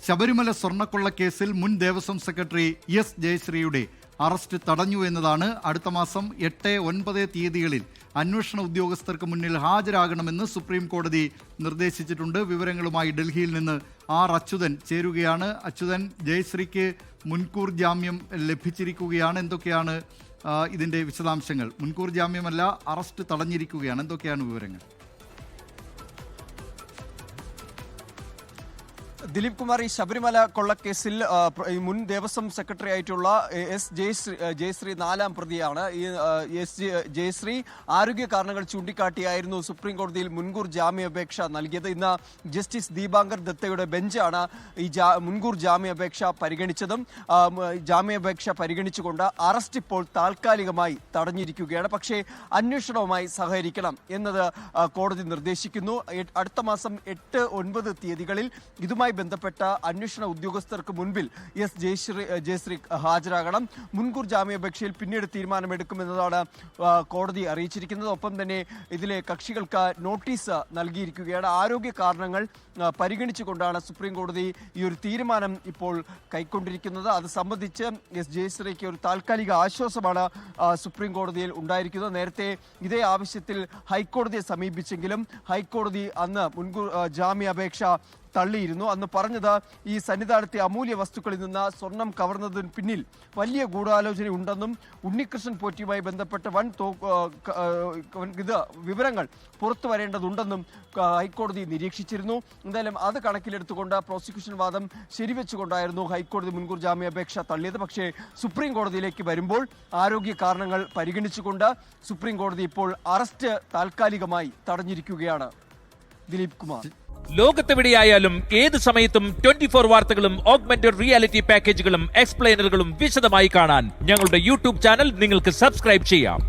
ശബരിമല സ്വർണ്ണക്കൊള്ളക്കേസിൽ മുൻ Devaswom secretary S ജയശ്രീയുടെ arrest തടഞ്ഞു എന്നതാണ്. അടുത്ത മാസം 8, 9 തീയതികളിൽ അന്വേഷണ ഉദ്യോഗസ്ഥർക്ക് മുന്നിൽ ഹാജരാകണമെന്ന് സുപ്രീം കോടതി നിർദ്ദേശിച്ചിട്ടുണ്ട്. വിവരങ്ങളുമായി ഡൽഹിയിൽ നിന്ന് ആർ അച്യുതൻ ചേരുകയാണ്. അച്യുതൻ, ജയശ്രീക്ക് മുൻകൂർ ജാമ്യം ലഭിച്ചിരിക്കുകയാണ്. എന്തൊക്കെയാണ് ഇതിൻ്റെ വിശദാംശങ്ങൾ? മുൻകൂർ ജാമ്യമല്ല, അറസ്റ്റ് തടഞ്ഞിരിക്കുകയാണ്. എന്തൊക്കെയാണ് വിവരങ്ങൾ? ദിലീപ് കുമാർ, ഈ ശബരിമല കൊള്ളക്കേസിൽ മുൻ ദേവസ്വം സെക്രട്ടറി ആയിട്ടുള്ള എസ് ജയശ്രീ 4ാം പ്രതിയാണ്. ഈ ജയശ്രീ ആരോഗ്യ കാരണങ്ങൾ ചൂണ്ടിക്കാട്ടിയായിരുന്നു സുപ്രീം കോടതിയിൽ മുൻകൂർ ജാമ്യാപേക്ഷ നൽകിയത്. ഇന്ന് ജസ്റ്റിസ് ദീപാങ്കർ ദത്തയുടെ ബെഞ്ചാണ് ഈ മുൻകൂർ ജാമ്യാപേക്ഷ പരിഗണിച്ചതും. ജാമ്യാപേക്ഷ പരിഗണിച്ചുകൊണ്ട് അറസ്റ്റ് ഇപ്പോൾ താൽക്കാലികമായി തടഞ്ഞിരിക്കുകയാണ്. പക്ഷേ അന്വേഷണവുമായി സഹകരിക്കണം എന്നത് കോടതി നിർദ്ദേശിക്കുന്നു. അടുത്ത മാസം 8, 9 തീയതികളിൽ ഇതുമായി ബന്ധപ്പെട്ട അന്വേഷണ ഉദ്യോഗസ്ഥർക്ക് മുൻപിൽ എസ് ജയശ്രീ ഹാജരാകണം. മുൻകൂർ ജാമ്യാപേക്ഷയിൽ പിന്നീട് തീരുമാനമെടുക്കുമെന്നതാണ് കോടതി അറിയിച്ചിരിക്കുന്നത്. ഒപ്പം തന്നെ ഇതിലെ കക്ഷികൾക്ക് നോട്ടീസ് നൽകിയിരിക്കുകയാണ്. ആരോഗ്യ കാരണങ്ങൾ പരിഗണിച്ചുകൊണ്ടാണ് സുപ്രീം കോടതി ഈ ഒരു തീരുമാനം ഇപ്പോൾ കൈക്കൊണ്ടിരിക്കുന്നത്. അത് സംബന്ധിച്ച് എസ് ജയശ്രീക്ക് ഒരു താൽക്കാലിക ആശ്വാസമാണ് സുപ്രീം കോടതിയിൽ ഉണ്ടായിരിക്കുന്നത്. നേരത്തെ ഇതേ ആവശ്യത്തിൽ ഹൈക്കോടതിയെ സമീപിച്ചെങ്കിലും ഹൈക്കോടതി അന്ന് മുൻകൂർ ജാമ്യാപേക്ഷ തള്ളിയിരുന്നു. അന്ന് പറഞ്ഞത് ഈ സന്നിധാനത്തെ അമൂല്യ വസ്തുക്കളിൽ നിന്ന് സ്വർണം കവർന്നതിന് പിന്നിൽ വലിയ ഗൂഢാലോചന ഉണ്ടെന്നും ഉണ്ണികൃഷ്ണൻ പോറ്റിയുമായി ബന്ധപ്പെട്ട വിവരങ്ങൾ പുറത്തു വരേണ്ടതുണ്ടെന്നും ഹൈക്കോടതി നിരീക്ഷിച്ചിരുന്നു. എന്തായാലും അത് കണക്കിലെടുത്തുകൊണ്ട് പ്രോസിക്യൂഷൻ വാദം ശരിവെച്ചുകൊണ്ടായിരുന്നു ഹൈക്കോടതി മുൻകൂർ ജാമ്യാപേക്ഷ തള്ളിയത്. പക്ഷേ സുപ്രീം കോടതിയിലേക്ക് വരുമ്പോൾ ആരോഗ്യ കാരണങ്ങൾ പരിഗണിച്ചുകൊണ്ട് സുപ്രീം കോടതി ഇപ്പോൾ അറസ്റ്റ് താൽക്കാലികമായി തടഞ്ഞിരിക്കുകയാണ്. ദിലീപ് കുമാർ, ലോകത്തെവിടെയായാലും ഏത് സമയത്തും 24 വാർത്തകളും ഓഗ്മെന്റഡ് റിയാലിറ്റി പാക്കേജുകളും എക്സ്പ്ലെയിനറുകളും വിശദമായി കാണാൻ ഞങ്ങളുടെ യൂട്യൂബ് ചാനൽ നിങ്ങൾക്ക് സബ്സ്ക്രൈബ് ചെയ്യാം.